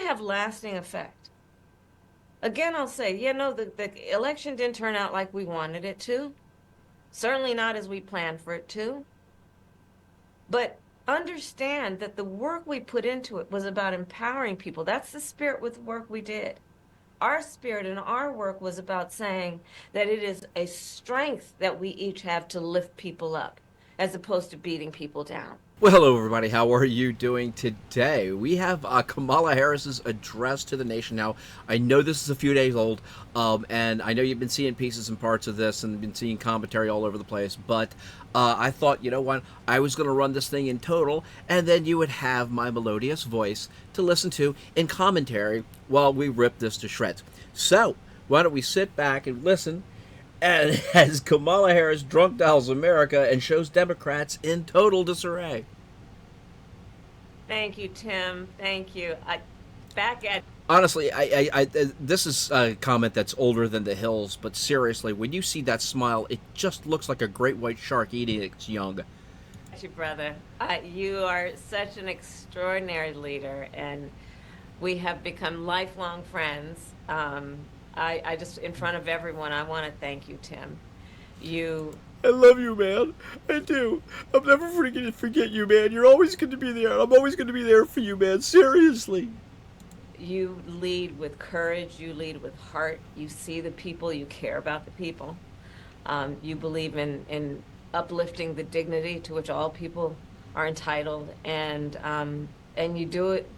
have lasting effect. Again, I'll say, the election didn't turn out like we wanted it to. Certainly not as we planned for it to. But understand that the work we put into it was about empowering people. That's the spirit with the work we did. Our spirit and our work was about saying that it is a strength that we each have to lift people up, as opposed to beating people down. Well, hello, everybody. How are you doing today? We have Kamala Harris's address to the nation. Now, I know this is a few days old, and I know you've been seeing pieces and parts of this and been seeing commentary all over the place, but I thought, you know what, I was going to run this thing in total, and then you would have my melodious voice to listen to in commentary while we rip this to shreds. So, why don't we sit back and listen and as Kamala Harris drunk dials America and shows Democrats in total disarray. Thank you, Tim. Thank you. Back at Honestly, this is a comment that's older than the hills, but seriously, when you see that smile, it just looks like a great white shark eating its young. you, brother. You are such an extraordinary leader, and we have become lifelong friends. I just, in front of everyone, I want to thank you, Tim. You I love you, man. I do. I'm never going to forget you, man. You're always going to be there. I'm always going to be there for you, man. Seriously. you lead with courage, you lead with heart, you see the people, you care about the people. You believe in uplifting the dignity to which all people are entitled, and you do it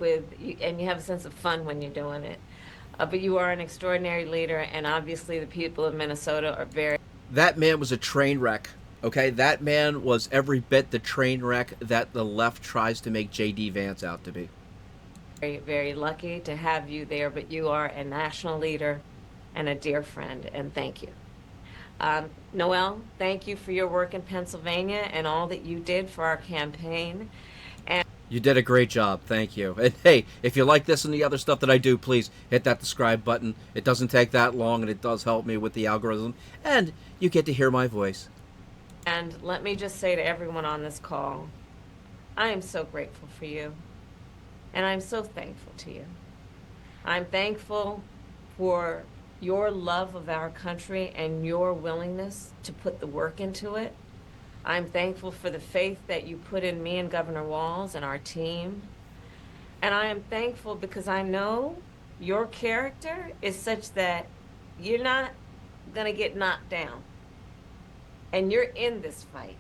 and you have a sense of fun when you're doing it. But you are an extraordinary leader, and obviously the people of Minnesota are very, That man was a train wreck. Okay, that man was every bit the train wreck that the left tries to make J.D. Vance out to be. very, very lucky to have you there. But you are a national leader and a dear friend, and thank you. Noel, thank you for your work in Pennsylvania and all that you did for our campaign. And You did a great job. Thank you. And hey, if you like this and the other stuff that I do, please hit that subscribe button. It doesn't take that long, and it does help me with the algorithm. And you get to hear my voice. and let me just say to everyone on this call, I am so grateful for you, and I'm so thankful to you. I'm thankful for your love of our country and your willingness to put the work into it. I'm thankful for the faith that you put in me and Governor Walz and our team. And I am thankful because I know your character is such that you're not going to get knocked down. And you're in this fight.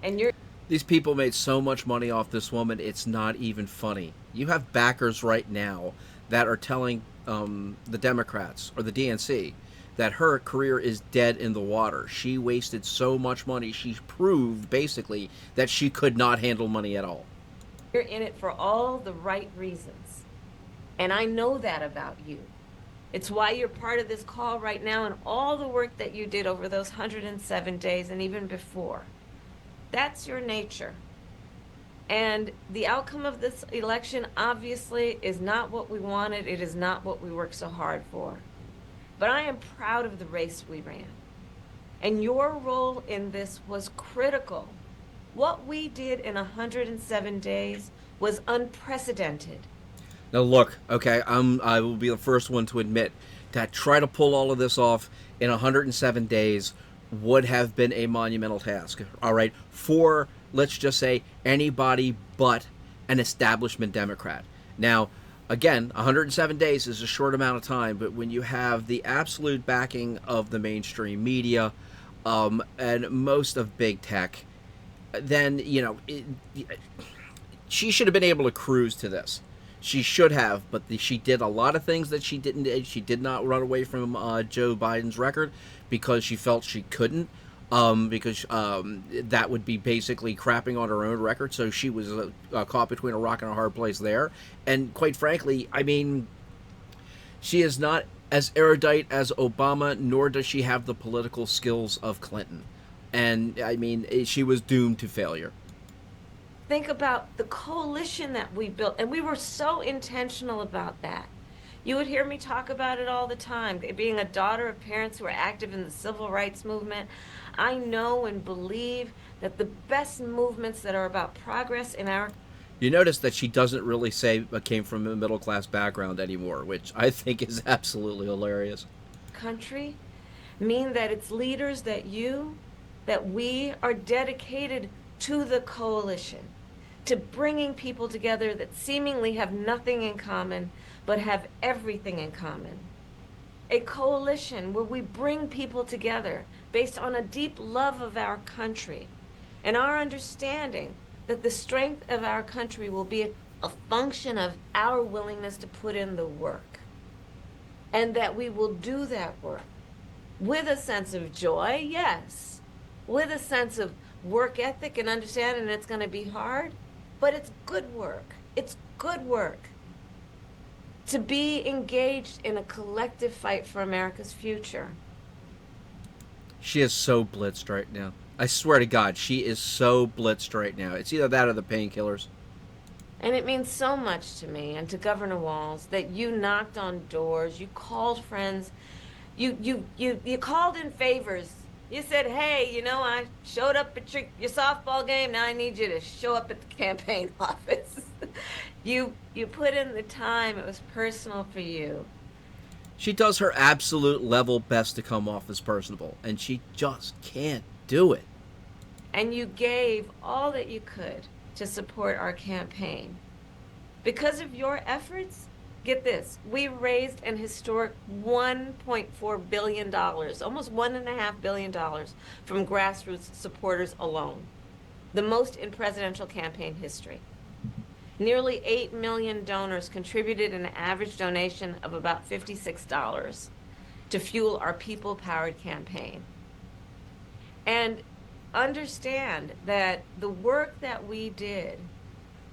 And you're These people made so much money off this woman, it's not even funny. You have backers right now that are telling the Democrats or the DNC that her career is dead in the water. She wasted so much money. She proved, basically, that she could not handle money at all. you're in it for all the right reasons. And I know that about you. It's why you're part of this call right now and all the work that you did over those 107 days and even before. That's your nature. And the outcome of this election obviously is not what we wanted. It is not what we worked so hard for. But I am proud of the race we ran. And your role in this was critical. What we did in 107 days was unprecedented. Now look, okay, I will be the first one to admit that try to pull all of this off in 107 days would have been a monumental task. All right, for let's just say anybody but an establishment Democrat. Now, again, 107 days is a short amount of time, but when you have the absolute backing of the mainstream media and most of big tech, then she should have been able to cruise to this. She should have, but she did a lot of things that she didn't. She did not run away from Joe Biden's record because she felt she couldn't, because that would be basically crapping on her own record. So she was caught between a rock and a hard place there. And quite frankly, I mean, she is not as erudite as Obama, nor does she have the political skills of Clinton. And I mean, she was doomed to failure. Think about the coalition that we built, and we were so intentional about that. You would hear me talk about it all the time. Being a daughter of parents who are active in the civil rights movement, I know and believe that the best movements that are about progress in our You notice that she doesn't really say came from a middle class background anymore, which I think is absolutely hilarious. Country mean that it's leaders that we are dedicated to the coalition, to bringing people together that seemingly have nothing in common, but have everything in common. A coalition where we bring people together based on a deep love of our country and our understanding that the strength of our country will be a function of our willingness to put in the work, and that we will do that work with a sense of joy, yes, with a sense of work ethic and understanding it's going to be hard, but it's good work. It's good work to be engaged in a collective fight for America's future. She is so blitzed right now. I swear to God, she is so blitzed right now. It's either that or the painkillers. And it means so much to me and to Governor Walz that you knocked on doors, you called friends, you called in favors. You said, hey, I showed up at your softball game. Now I need you to show up at the campaign office. You put in the time. It was personal for you. She does her absolute level best to come off as personable, and she just can't do it. And you gave all that you could to support our campaign. Because of your efforts, get this, we raised an historic $1.4 billion, almost $1.5 billion from grassroots supporters alone, the most in presidential campaign history. Nearly 8 million donors contributed an average donation of about $56 to fuel our people-powered campaign. And understand that the work that we did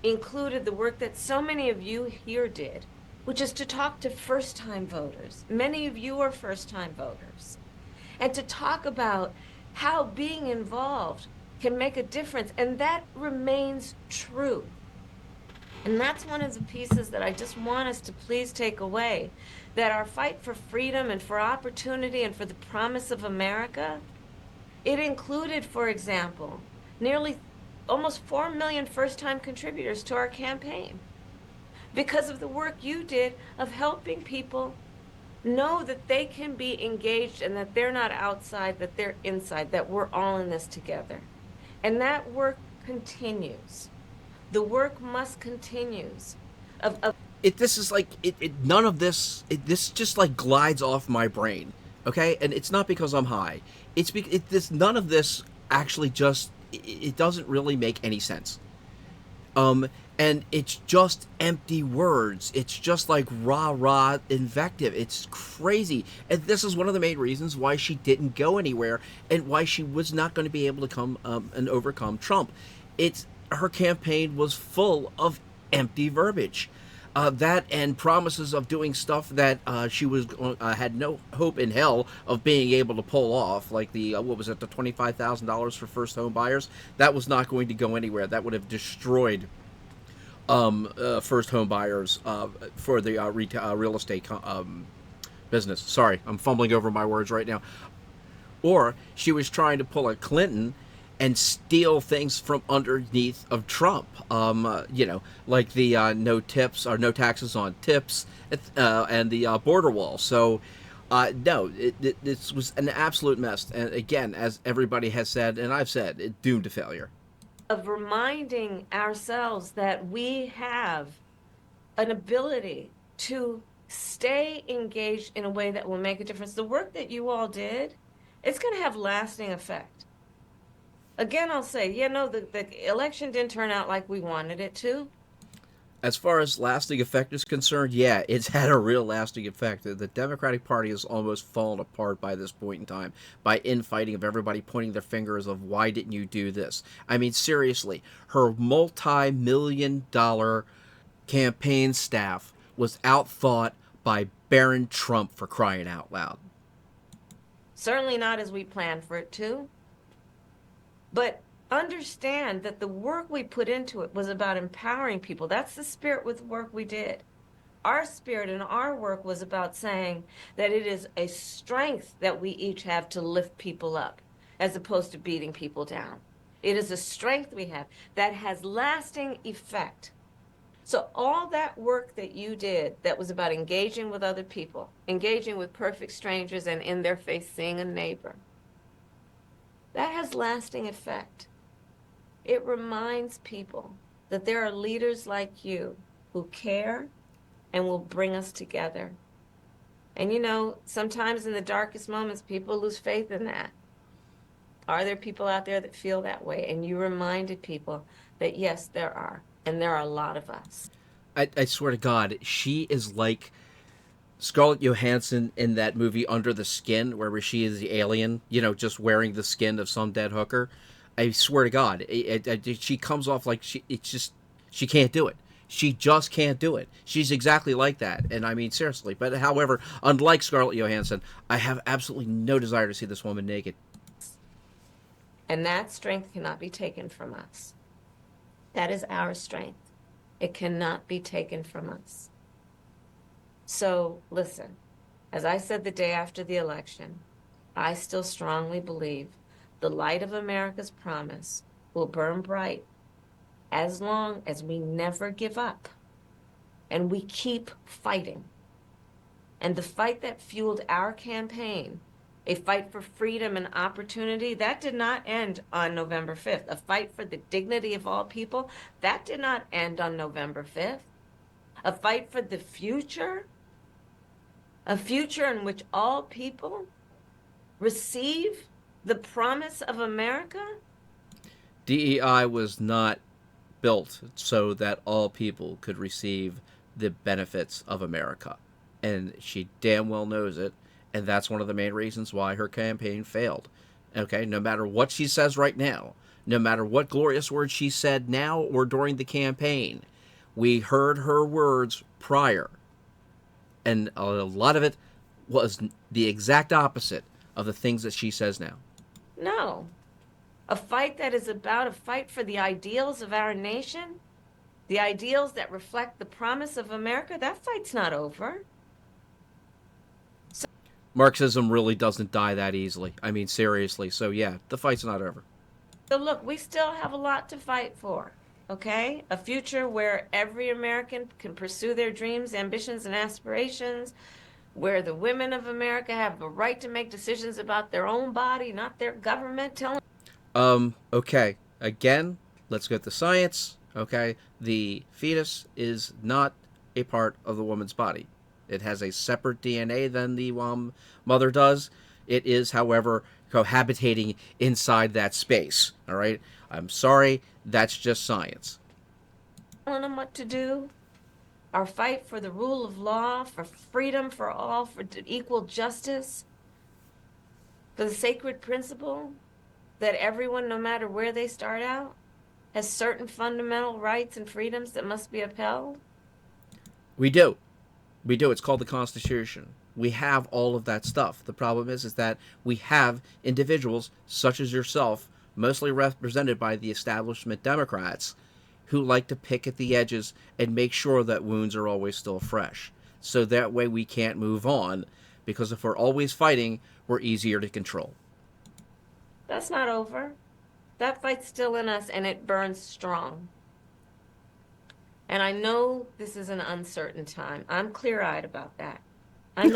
included the work that so many of you here did, which is to talk to first-time voters. Many of you are first-time voters. And to talk about how being involved can make a difference. And that remains true. And that's one of the pieces that I just want us to please take away, that our fight for freedom and for opportunity and for the promise of America, it included, for example, nearly almost 4 million first-time contributors to our campaign because of the work you did of helping people know that they can be engaged and that they're not outside, that they're inside, that we're all in this together. And that work continues. The work must continues. This is like none of this. This just like glides off my brain. Okay, and it's not because I'm high. It's because this none of this actually just it doesn't really make any sense. And it's just empty words. It's just like rah rah invective. It's crazy. And this is one of the main reasons why she didn't go anywhere and why she was not going to be able to come and overcome Trump. It's her campaign was full of empty verbiage. That and promises of doing stuff that she was had no hope in hell of being able to pull off, like the what was it, the $25,000 for first home buyers. That was not going to go anywhere. That would have destroyed first home buyers for the real estate business. Sorry, I'm fumbling over my words right now. Or she was trying to pull a Clinton and steal things from underneath of Trump. Like the no tips or no taxes on tips and the border wall. So, no, this was an absolute mess. And again, as everybody has said, and I've said, it doomed to failure. Of reminding ourselves that we have an ability to stay engaged in a way that will make a difference. The work that you all did, it's going to have lasting effect. Again, I'll say, the election didn't turn out like we wanted it to. As far as lasting effect is concerned, yeah, it's had a real lasting effect. The Democratic Party has almost fallen apart by this point in time by infighting of everybody pointing their fingers of why didn't you do this? I mean, seriously, her multi-million-dollar campaign staff was outthought by Baron Trump, for crying out loud. Certainly not as we planned for it to. But understand that the work we put into it was about empowering people. That's the spirit with the work we did. Our spirit and our work was about saying that it is a strength that we each have to lift people up, as opposed to beating people down. It is a strength we have that has lasting effect. So all that work that you did that was about engaging with other people, engaging with perfect strangers and in their face seeing a neighbor, that has lasting effect. It reminds people that there are leaders like you who care and will bring us together. And sometimes in the darkest moments, people lose faith in that. Are there people out there that feel that way? And you reminded people that yes, there are. And there are a lot of us. I swear to God, she is like Scarlett Johansson in that movie Under the Skin, where she is the alien, just wearing the skin of some dead hooker. I swear to God, she comes off like she can't do it. She just can't do it. She's exactly like that, and I mean seriously. But however, unlike Scarlett Johansson, I have absolutely no desire to see this woman naked. And that strength cannot be taken from us. That is our strength. It cannot be taken from us. So listen, as I said the day after the election, I still strongly believe the light of America's promise will burn bright as long as we never give up and we keep fighting. And the fight that fueled our campaign, a fight for freedom and opportunity, that did not end on November 5th. A fight for the dignity of all people, that did not end on November 5th. A fight for the future, a future in which all people receive the promise of America. DEI was not built so that all people could receive the benefits of America. And she damn well knows it. And that's one of the main reasons why her campaign failed. Okay, no matter what she says right now, no matter what glorious words she said now or during the campaign, we heard her words prior. And a lot of it was the exact opposite of the things that she says now. No. A fight that is about a fight for the ideals of our nation, the ideals that reflect the promise of America, that fight's not over. Marxism really doesn't die that easily. I mean, seriously. So, yeah, the fight's not over. So look, we still have a lot to fight for, okay? A future where every American can pursue their dreams, ambitions, and aspirations, where the women of America have the right to make decisions about their own body, not their government telling. Okay. Again, let's get the science. Okay. The fetus is not a part of the woman's body. It has a separate DNA than the mother does. It is, however, cohabitating inside that space. All right. I'm sorry. That's just science. Telling them what to do. Our fight for the rule of law, for freedom for all, for equal justice, for the sacred principle that everyone, no matter where they start out, has certain fundamental rights and freedoms that must be upheld. We do. We do. It's called the Constitution. We have all of that stuff. The problem is that we have individuals such as yourself, mostly represented by the establishment Democrats, who like to pick at the edges and make sure that wounds are always still fresh. So that way we can't move on, because if we're always fighting, we're easier to control. That's not over. That fight's still in us and it burns strong. And I know this is an uncertain time. I'm clear-eyed about that. I know.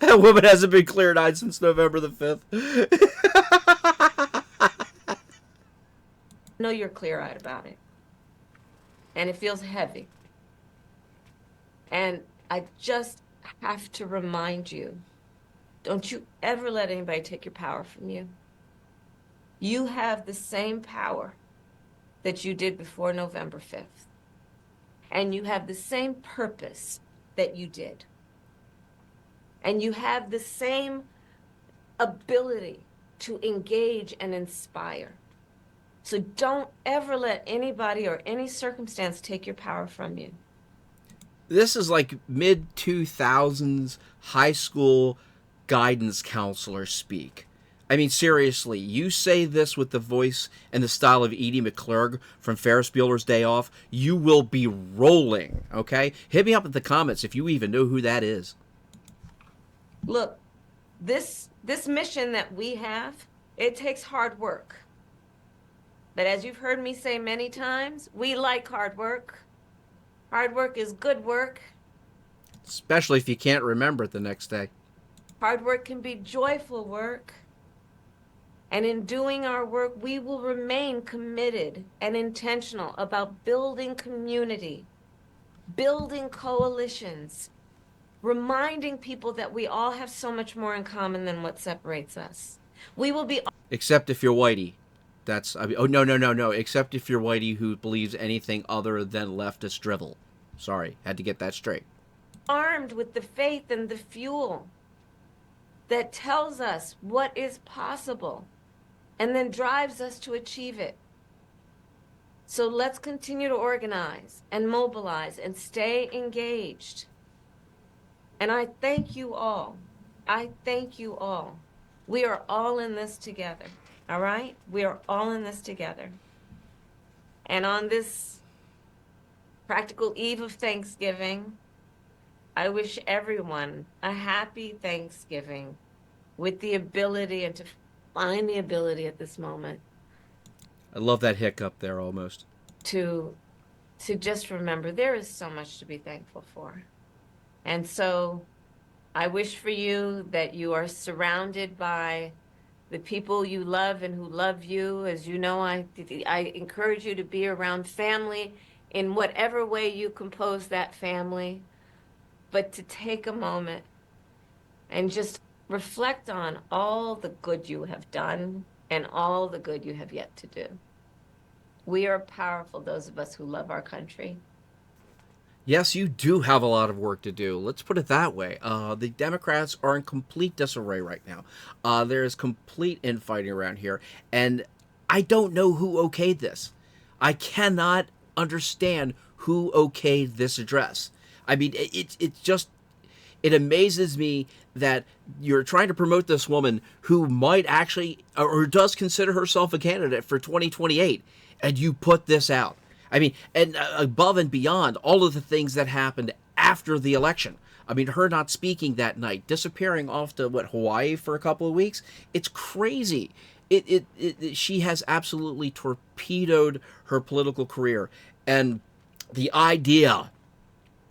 That woman hasn't been clear-eyed since November the 5th. I know you're clear-eyed about it. And it feels heavy. And I just have to remind you, don't you ever let anybody take your power from you. You have the same power that you did before November 5th. And you have the same purpose that you did. And you have the same ability to engage and inspire. So don't ever let anybody or any circumstance take your power from you. This is like mid-2000s high school guidance counselor speak. I mean, seriously, you say this with the voice and the style of Edie McClurg from Ferris Bueller's Day Off, you will be rolling, okay? Hit me up in the comments if you even know who that is. Look, this mission that we have, it takes hard work. But as you've heard me say many times, we like hard work. Hard work is good work. Especially if you can't remember it the next day. Hard work can be joyful work. And in doing our work, we will remain committed and intentional about building community, building coalitions, reminding people that we all have so much more in common than what separates us. We will be Except if you're whitey. Oh, no. Except if you're whitey who believes anything other than leftist drivel. Sorry, had to get that straight. armed with the faith and the fuel that tells us what is possible and then drives us to achieve it. So let's continue to organize and mobilize and stay engaged. And I thank you all. I thank you all. We are all in this together, all right? We are all in this together. And on this practical eve of Thanksgiving, I wish everyone a happy Thanksgiving with the ability and to find the ability at this moment I love that hiccup there almost. to just remember there is so much to be thankful for. And so I wish for you that you are surrounded by the people you love and who love you. As you know, I encourage you to be around family in whatever way you compose that family, but to take a moment and just reflect on all the good you have done and all the good you have yet to do. We are powerful, those of us who love our country. Yes, you do have a lot of work to do. Let's put it that way. The Democrats are in complete disarray right now. There is complete infighting around here, and I don't know who okayed this. I cannot understand who okayed this address. I mean, it amazes me that you're trying to promote this woman who might actually, or does consider herself a candidate for 2028, and you put this out. I mean, and above and beyond all of the things that happened after the election. I mean, her not speaking that night, disappearing off to, Hawaii for a couple of weeks. It's crazy. She has absolutely torpedoed her political career. And the idea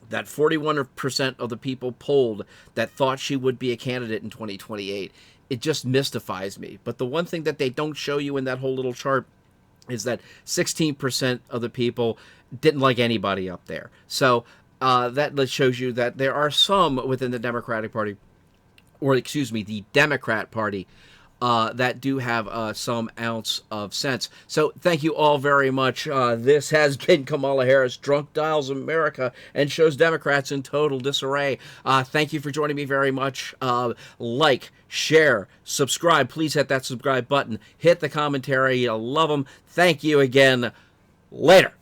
that 41% of the people polled that thought she would be a candidate in 2028, it just mystifies me. But the one thing that they don't show you in that whole little chart is that 16% of the people didn't like anybody up there. So that shows you that there are some within the Democratic Party, or excuse me, the Democrat Party, that do have some ounce of sense. So thank you all very much. This has been Kamala Harris, Drunk Dials America, and shows Democrats in total disarray. Thank you for joining me very much. Like, share, subscribe. Please hit that subscribe button. Hit the commentary. I love them. Thank you again. Later.